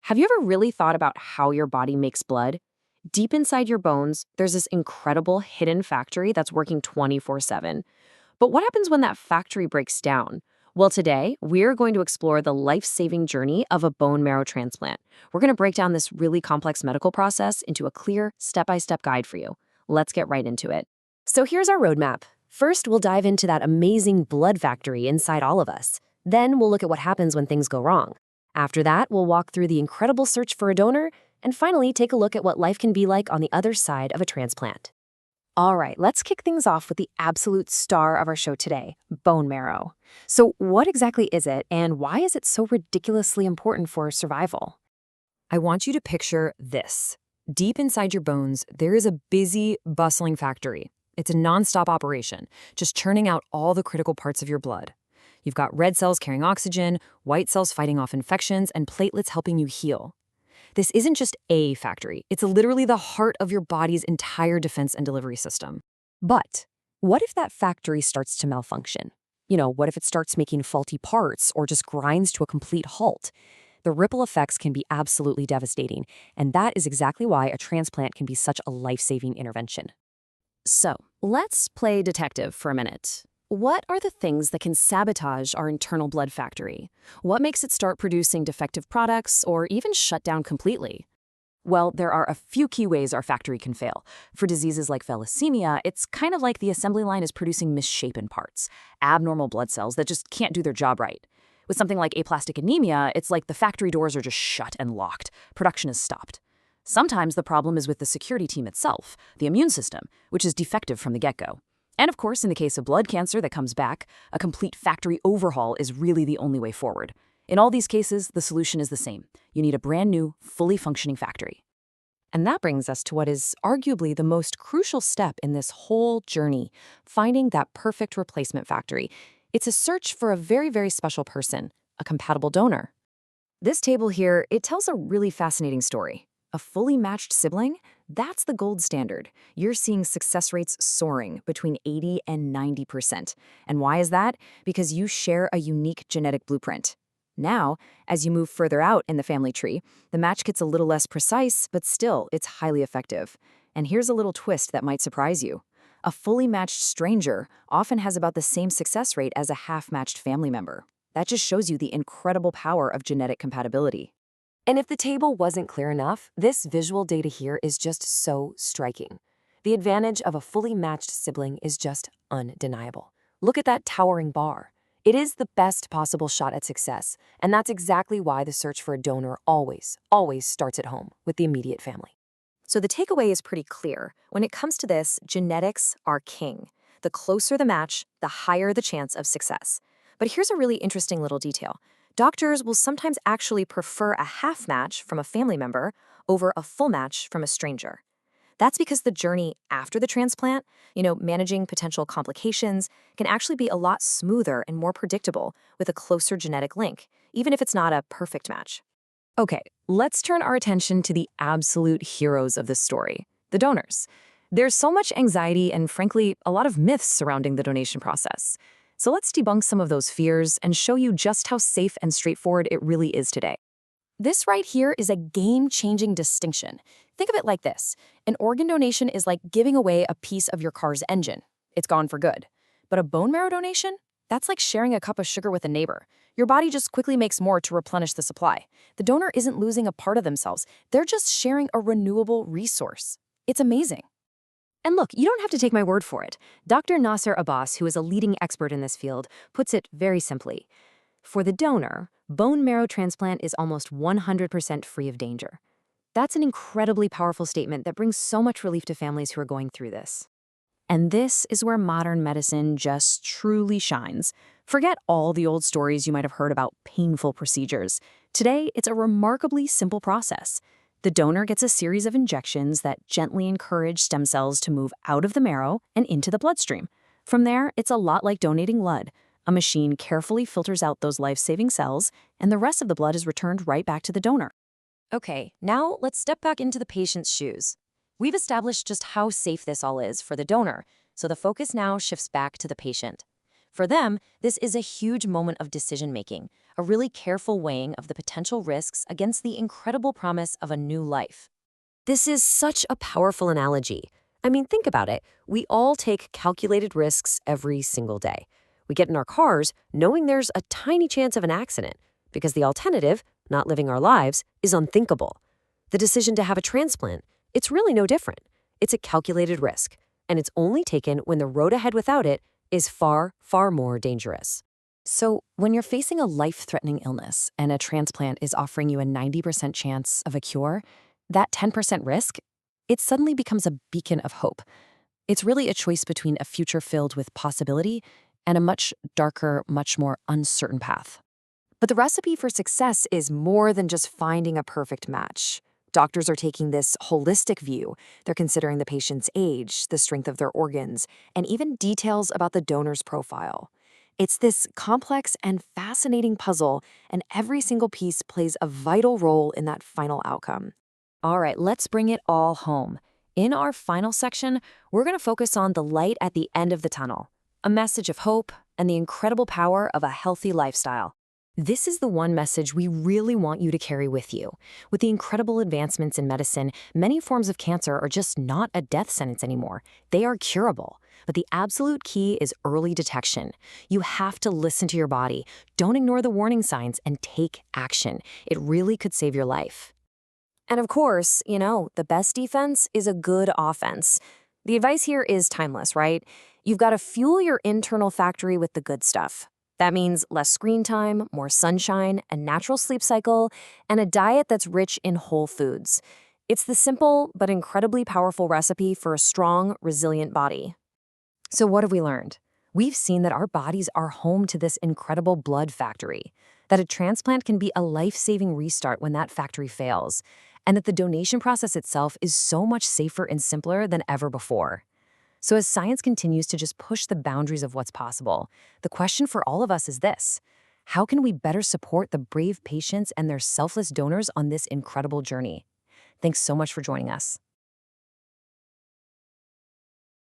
Have you ever really thought about how your body makes blood? Deep inside your bones, there's this incredible hidden factory that's working 24/7. But what happens when that factory breaks down? Well, today, we're going to explore the life-saving journey of a bone marrow transplant. We're going to break down this really complex medical process into a clear, step-by-step guide for you. Let's get right into it. So here's our roadmap. First, we'll dive into that amazing blood factory inside all of us. Then we'll look at what happens when things go wrong. After that, we'll walk through the incredible search for a donor, and finally take a look at what life can be like on the other side of a transplant. All right, let's kick things off with the absolute star of our show today, bone marrow. So what exactly is it, and why is it so ridiculously important for survival? I want you to picture this. Deep inside your bones, there is a busy, bustling factory. It's a nonstop operation, just churning out all the critical parts of your blood. You've got red cells carrying oxygen, white cells fighting off infections, and platelets helping you heal. This isn't just a factory. It's literally the heart of your body's entire defense and delivery system. But what if that factory starts to malfunction? What if it starts making faulty parts or just grinds to a complete halt? The ripple effects can be absolutely devastating, and that is exactly why a transplant can be such a life-saving intervention. So, let's play detective for a minute. What are the things that can sabotage our internal blood factory? What makes it start producing defective products or even shut down completely? Well, there are a few key ways our factory can fail. For diseases like thalassemia, it's kind of like the assembly line is producing misshapen parts, abnormal blood cells that just can't do their job right. With something like aplastic anemia, it's like the factory doors are just shut and locked. Production is stopped. Sometimes the problem is with the security team itself, the immune system, which is defective from the get-go. And of course, in the case of blood cancer that comes back, a complete factory overhaul is really the only way forward. In all these cases, the solution is the same. You need a brand new, fully functioning factory. And that brings us to what is arguably the most crucial step in this whole journey, finding that perfect replacement factory. It's a search for a very, very special person, a compatible donor. This table here, it tells a really fascinating story. A fully matched sibling? That's the gold standard. You're seeing success rates soaring between 80 and 90%. And why is that? Because you share a unique genetic blueprint. Now, as you move further out in the family tree, the match gets a little less precise, but still, it's highly effective. And here's a little twist that might surprise you. A fully matched stranger often has about the same success rate as a half-matched family member. That just shows you the incredible power of genetic compatibility. And if the table wasn't clear enough, this visual data here is just so striking. The advantage of a fully matched sibling is just undeniable. Look at that towering bar. It is the best possible shot at success, and that's exactly why the search for a donor always starts at home with the immediate family. So the takeaway is pretty clear. When it comes to this, genetics are king. The closer the match, the higher the chance of success. But here's a really interesting little detail. Doctors will sometimes actually prefer a half match from a family member over a full match from a stranger. That's because the journey after the transplant, managing potential complications, can actually be a lot smoother and more predictable with a closer genetic link, even if it's not a perfect match. Okay, let's turn our attention to the absolute heroes of this story, the donors. There's so much anxiety and, frankly, a lot of myths surrounding the donation process. So let's debunk some of those fears and show you just how safe and straightforward it really is today. This right here is a game-changing distinction. Think of it like this. An organ donation is like giving away a piece of your car's engine. It's gone for good. But a bone marrow donation? That's like sharing a cup of sugar with a neighbor. Your body just quickly makes more to replenish the supply. The donor isn't losing a part of themselves. They're just sharing a renewable resource. It's amazing. And look, you don't have to take my word for it. Dr. Nasser Abbas, who is a leading expert in this field, puts it very simply. For the donor, bone marrow transplant is almost 100% free of danger. That's an incredibly powerful statement that brings so much relief to families who are going through this. And this is where modern medicine just truly shines. Forget all the old stories you might have heard about painful procedures. Today, it's a remarkably simple process. The donor gets a series of injections that gently encourage stem cells to move out of the marrow and into the bloodstream. From there, it's a lot like donating blood. A machine carefully filters out those life-saving cells, and the rest of the blood is returned right back to the donor. Okay, now let's step back into the patient's shoes. We've established just how safe this all is for the donor, so the focus now shifts back to the patient. For them, this is a huge moment of decision-making, a really careful weighing of the potential risks against the incredible promise of a new life. This is such a powerful analogy. I mean, think about it. We all take calculated risks every single day. We get in our cars knowing there's a tiny chance of an accident because the alternative, not living our lives, is unthinkable. The decision to have a transplant, it's really no different. It's a calculated risk, and it's only taken when the road ahead without it is far, far more dangerous. So, when you're facing a life-threatening illness and a transplant is offering you a 90% chance of a cure, that 10% risk, it suddenly becomes a beacon of hope. It's really a choice between a future filled with possibility and a much darker, much more uncertain path. But the recipe for success is more than just finding a perfect match. Doctors are taking this holistic view. They're considering the patient's age, the strength of their organs, and even details about the donor's profile. It's this complex and fascinating puzzle, and every single piece plays a vital role in that final outcome. All right, let's bring it all home. In our final section, we're going to focus on the light at the end of the tunnel, a message of hope and the incredible power of a healthy lifestyle. This is the one message we really want you to carry with you. With the incredible advancements in medicine, many forms of cancer are just not a death sentence anymore. They are curable. But the absolute key is early detection. You have to listen to your body. Don't ignore the warning signs and take action. It really could save your life. And of course, the best defense is a good offense. The advice here is timeless, right? You've got to fuel your internal factory with the good stuff. That means less screen time, more sunshine, a natural sleep cycle, and a diet that's rich in whole foods. It's the simple but incredibly powerful recipe for a strong, resilient body. So what have we learned? We've seen that our bodies are home to this incredible blood factory, that a transplant can be a life-saving restart when that factory fails, and that the donation process itself is so much safer and simpler than ever before. So as science continues to just push the boundaries of what's possible, the question for all of us is this: how can we better support the brave patients and their selfless donors on this incredible journey? Thanks so much for joining us.